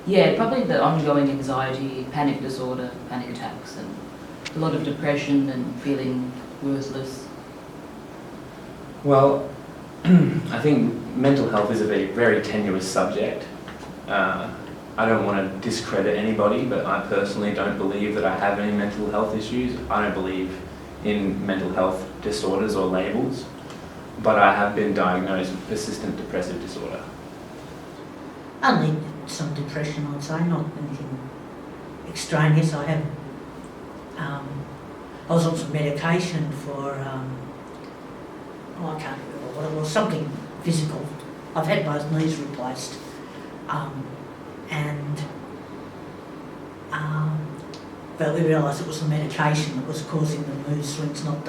Yeah, probably the ongoing anxiety, panic disorder, panic attacks, and a lot of depression and feeling worthless. Well, I think mental health is a very tenuous subject. I don't want to discredit anybody, but I personally don't believe that I have any mental health issues. I don't believe in mental health disorders or labels, but I have been diagnosed with persistent depressive disorder. Only some depression, I'd say, not anything extraneous. I have, I was on some medication for, I can't remember what it was, something physical. I've had both knees replaced, but we realised it was the medication that was causing the mood swings, not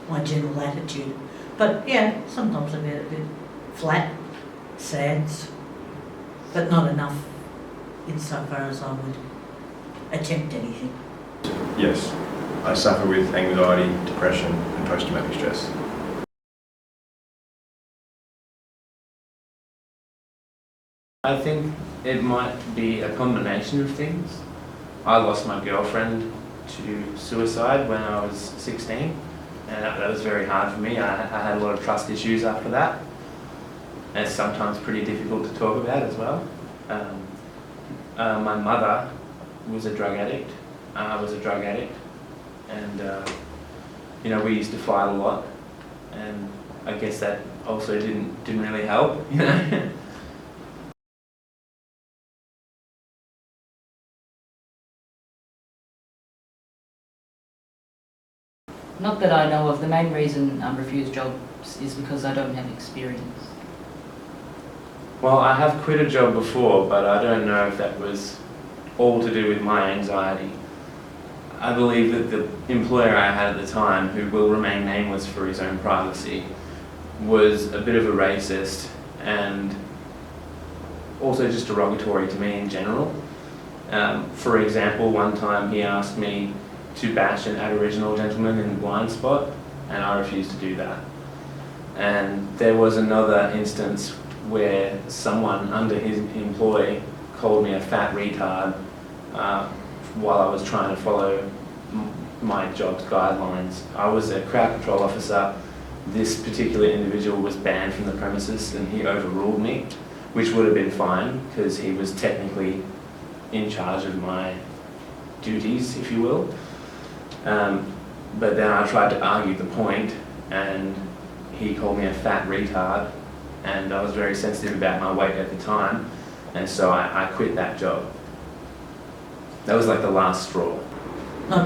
my general attitude. But yeah, sometimes I get a bit flat, sad, but not enough insofar as I would attempt anything. Yes, I suffer with anxiety, depression and post-traumatic stress. I think it might be a combination of things. I lost my girlfriend to suicide when I was 16, and that was very hard for me. I had a lot of trust issues after that, and it's sometimes pretty difficult to talk about as well. My mother was a drug addict. I was a drug addict, and you know, we used to fight a lot, and I guess that also didn't really help, you know. Not that I know of. The main reason I refuse jobs is because I don't have experience. Well, I have quit a job before, but I don't know if that was all to do with my anxiety. I believe that the employer I had at the time, who will remain nameless for his own privacy, was a bit of a racist and also just derogatory to me in general. For example, one time he asked me to bash an Aboriginal gentleman in the blind spot, and I refused to do that. And there was another instance where someone under his employ called me a fat retard while I was trying to follow my job's guidelines. I was a crowd control officer. This particular individual was banned from the premises, and he overruled me, which would have been fine because he was technically in charge of my duties, if you will. But then I tried to argue the point, and he called me a fat retard, and I was very sensitive about my weight at the time, and so I quit that job. That was like the last straw. No.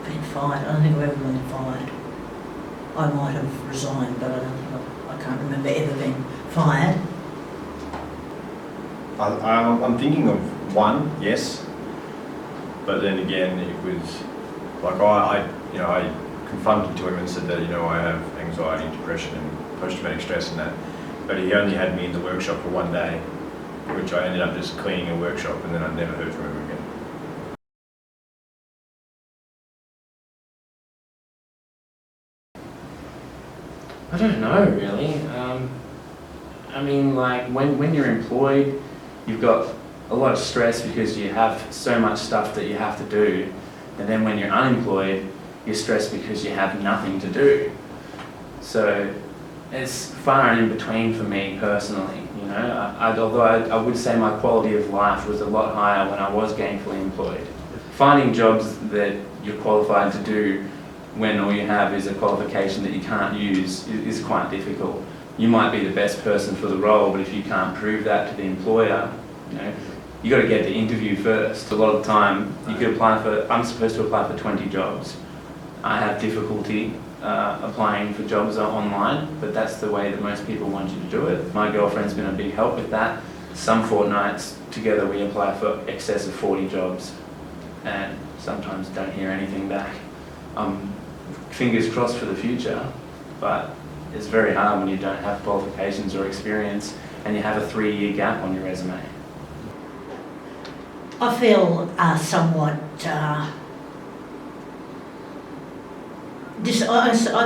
Been fired. I don't think I've ever been fired. I might have resigned, but I can't remember ever being fired. I'm thinking of one, yes, but then again, it was like I confronted to him and said that, you know, I have anxiety, depression, and post-traumatic stress and that, but he only had me in the workshop for one day, which I ended up just cleaning a workshop, and then I never heard from him again. I don't know, really. I mean, like, when you're employed, you've got a lot of stress because you have so much stuff that you have to do, and then when you're unemployed, you're stressed because you have nothing to do. So it's far in between for me personally, you know. Although I would say my quality of life was a lot higher when I was gainfully employed. Finding jobs that you're qualified to do when all you have is a qualification that you can't use is quite difficult. You might be the best person for the role, but if you can't prove that to the employer, you know, you got to get the interview first. A lot of the time, you could I'm supposed to apply for 20 jobs. I have difficulty applying for jobs online, but that's the way that most people want you to do it. My girlfriend's been a big help with that. Some fortnights together we apply for excess of 40 jobs, and sometimes don't hear anything back. Fingers crossed for the future, but it's very hard when you don't have qualifications or experience and you have a 3-year gap on your resume. I feel somewhat I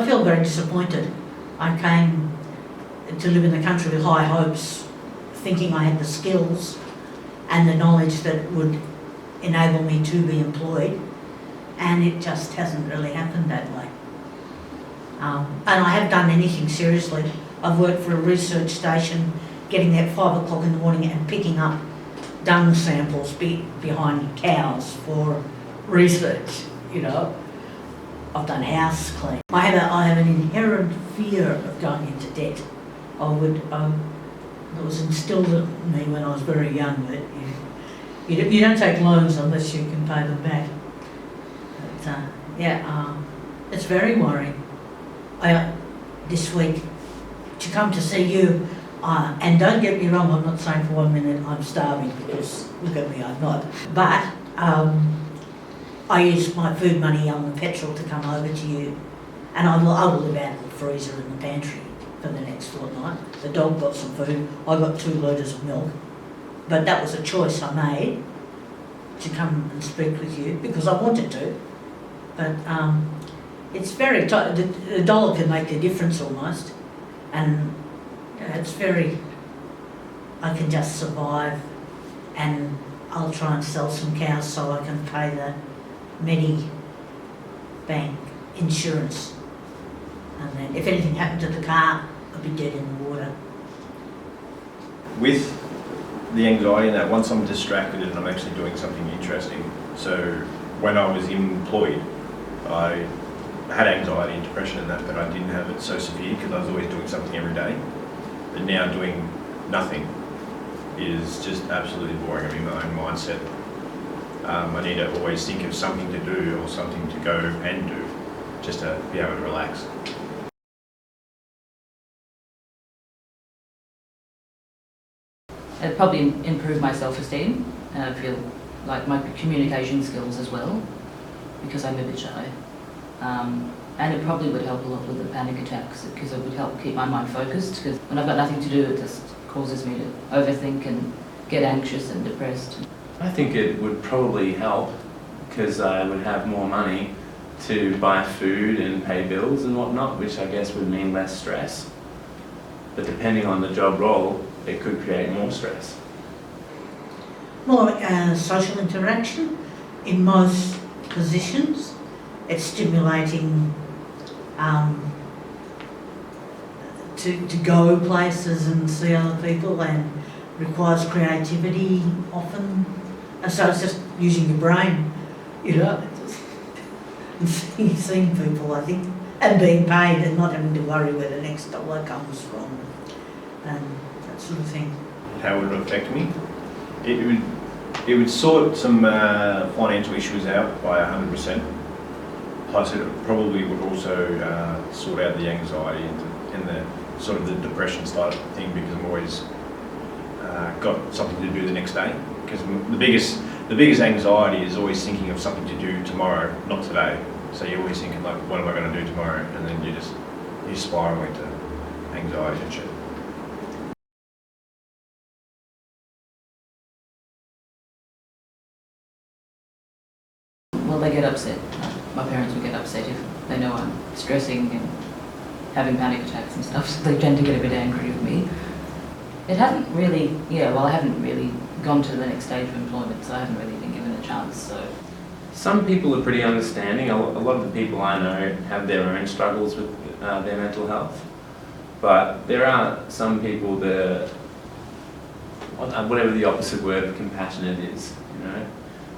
feel very disappointed. I came to live in the country with high hopes, thinking I had the skills and the knowledge that would enable me to be employed, and it just hasn't really happened that way. And I haven't done anything seriously. I've worked for a research station, getting there at 5 o'clock in the morning and picking up dung samples behind cows for research, you know. I've done house clean. I have an inherent fear of going into debt. It was instilled in me when I was very young that you don't take loans unless you can pay them back. But, it's very worrying. This week, to come to see you, and don't get me wrong, I'm not saying for 1 minute I'm starving, because look at me, I'm not. But I use my food money on the petrol to come over to you, and I will live out of the freezer in the pantry for the next fortnight. The dog got some food, I got 2 litres of milk, but that was a choice I made to come and speak with you because I wanted to. But it's very tight. The dollar can make a difference almost, and it's very. I can just survive, and I'll try and sell some cows so I can pay the Medibank insurance, and then if anything happened to the car, I'd be dead in the water. With the anxiety and that, once I'm distracted and I'm actually doing something interesting. So when I was employed, I had anxiety and depression and that, but I didn't have it so severe because I was always doing something every day. But now doing nothing is just absolutely boring. I'm in my own mindset. I need to always think of something to do or something to go and do, just to be able to relax. It probably improved my self-esteem, and I feel like my communication skills as well, because I'm a bit shy. And it probably would help a lot with the panic attacks, because it would help keep my mind focused, because when I've got nothing to do, it just causes me to overthink and get anxious and depressed. I think it would probably help because I would have more money to buy food and pay bills and whatnot, which I guess would mean less stress. But depending on the job role, it could create more stress. More social interaction in most positions. It's stimulating to go places and see other people, and requires creativity often. And so it's just using your brain, you know, and seeing people, I think, and being paid and not having to worry where the next dollar comes from and that sort of thing. How would it affect me? It would sort some financial issues out by 100%. Plus, it probably would also sort out the anxiety and the sort of the depression side of the thing, because I'm always got something to do the next day. Because the biggest anxiety is always thinking of something to do tomorrow, not today. So you're always thinking like, what am I going to do tomorrow? And then you spiral into anxiety and shit. Well, they get upset. My parents would get upset if they know I'm stressing and having panic attacks and stuff, so they tend to get a bit angry with me. It hasn't really, I haven't really gone to the next stage of employment, so I haven't really been given a chance, so. Some people are pretty understanding. A lot of the people I know have their own struggles with their mental health. But there are some people that, whatever the opposite word of compassionate is,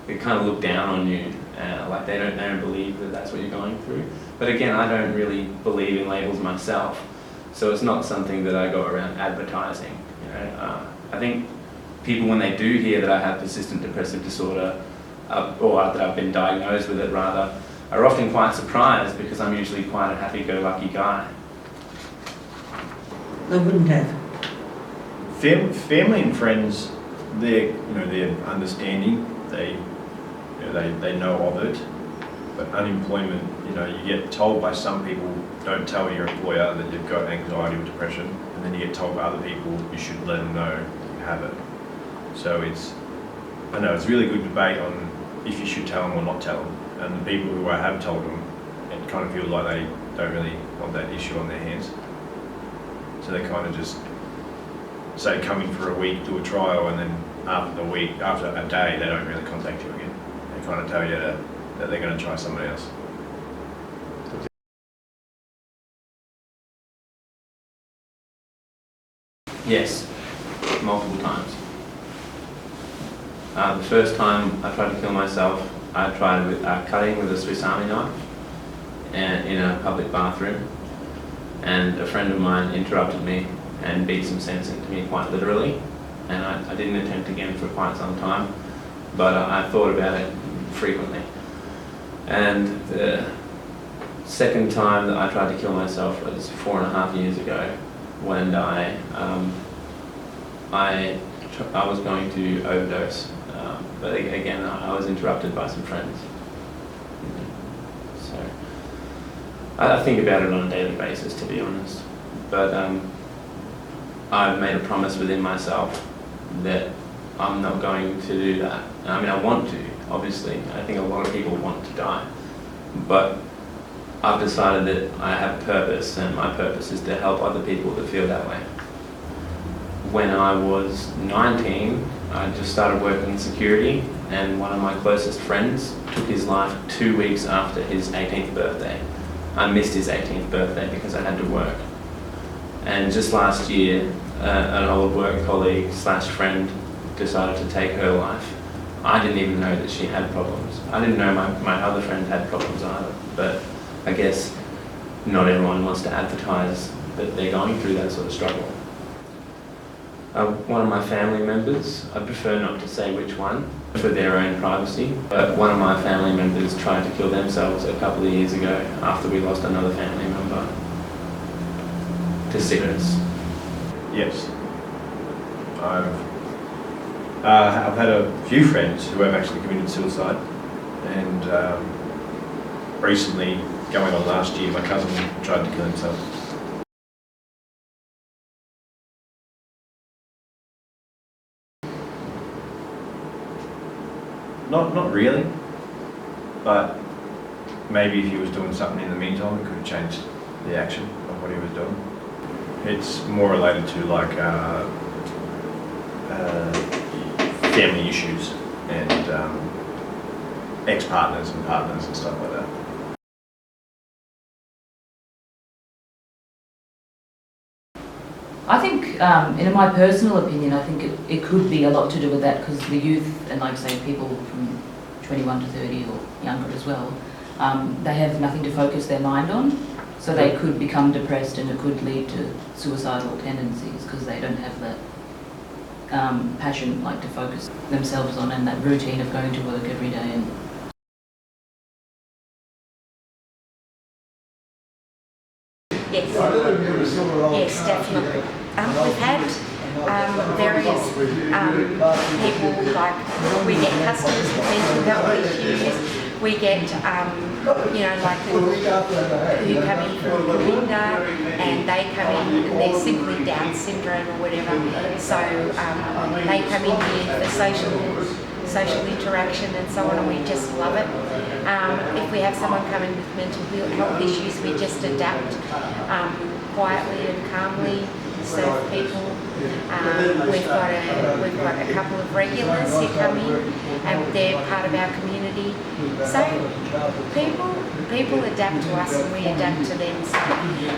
they kind of look down on you, like they don't believe that that's what you're going through. But again, I don't really believe in labels myself, so it's not something that I go around advertising. I think people, when they do hear that I have persistent depressive disorder, or that I've been diagnosed with it rather, are often quite surprised, because I'm usually quite a happy-go-lucky guy. They wouldn't have. Family and friends, they're understanding. They know of it. But unemployment, you get told by some people, don't tell your employer that you've got anxiety or depression, and then you get told by other people you should let them know you have it. So it's really good debate on if you should tell them or not tell them. And the people who I have told them, it kind of feels like they don't really want that issue on their hands. So they kind of just say come in for a week, do a trial, and then after a day, they don't really contact you again. They kind of tell you that they're going to try somebody else. Yes, multiple times. The first time I tried to kill myself, I tried with cutting with a Swiss Army knife in a public bathroom, and a friend of mine interrupted me and beat some sense into me quite literally, and I didn't attempt again for quite some time, but I thought about it frequently. And the second time that I tried to kill myself was 4.5 years ago, when I was going to overdose, but again I was interrupted by some friends. So I think about it on a daily basis, to be honest. But I've made a promise within myself that I'm not going to do that. I mean, I want to, obviously. I think a lot of people want to die. But I've decided that I have a purpose, and my purpose is to help other people that feel that way. When I was 19, I just started working in security, and one of my closest friends took his life 2 weeks after his 18th birthday. I missed his 18th birthday because I had to work. And just last year, an old work colleague / friend decided to take her life. I didn't even know that she had problems. I didn't know my other friend had problems either, but I guess not everyone wants to advertise that they're going through that sort of struggle. One of my family members, I prefer not to say which one, for their own privacy, but one of my family members tried to kill themselves a couple of years ago after we lost another family member to sickness. Yes. I've had a few friends who have actually committed suicide, and recently, going on last year, my cousin tried to kill himself. Not really, but maybe if he was doing something in the meantime, it could have changed the action of what he was doing. It's more related to like family issues and ex-partners and partners and stuff like that. I think, in my personal opinion, I think it could be a lot to do with that, because the youth, and like say people from 21 to 30 or younger as well, they have nothing to focus their mind on, so they could become depressed, and it could lead to suicidal tendencies because they don't have that passion like to focus themselves on, and that routine of going to work every day. And yes, yes, definitely. We've had various people, like we get customers with mental health issues, we get like a group who come in from Corinda, and they come in and they're simply Down syndrome or whatever, so they come in here for social interaction and so on, and we just love it. If we have someone come in with mental health issues, we just adapt quietly and calmly, serve people. We've got a couple of regulars who come in, and they're part of our community. So people adapt to us, and we adapt to them. So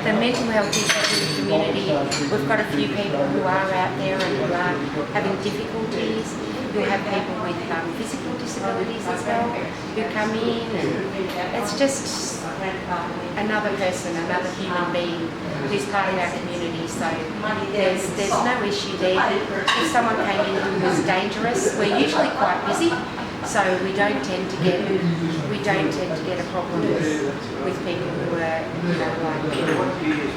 the mental health issues in the community, we've got a few people who are out there and who are having difficulties. You'll have people with physical disabilities as well who come in, and it's just another person, another human being who's part of our community. So there's no issue there. If someone came in who was dangerous, we're usually quite busy, so we don't tend to get a problem with people who are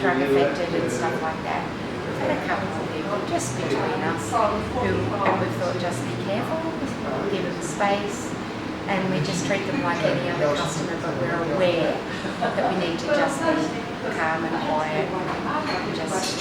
drug affected and stuff like that. We've had a couple of people just between us and we've thought, just be careful, give them space, and we just treat them like any other customer, but we're aware that we need to just be calm and quiet and just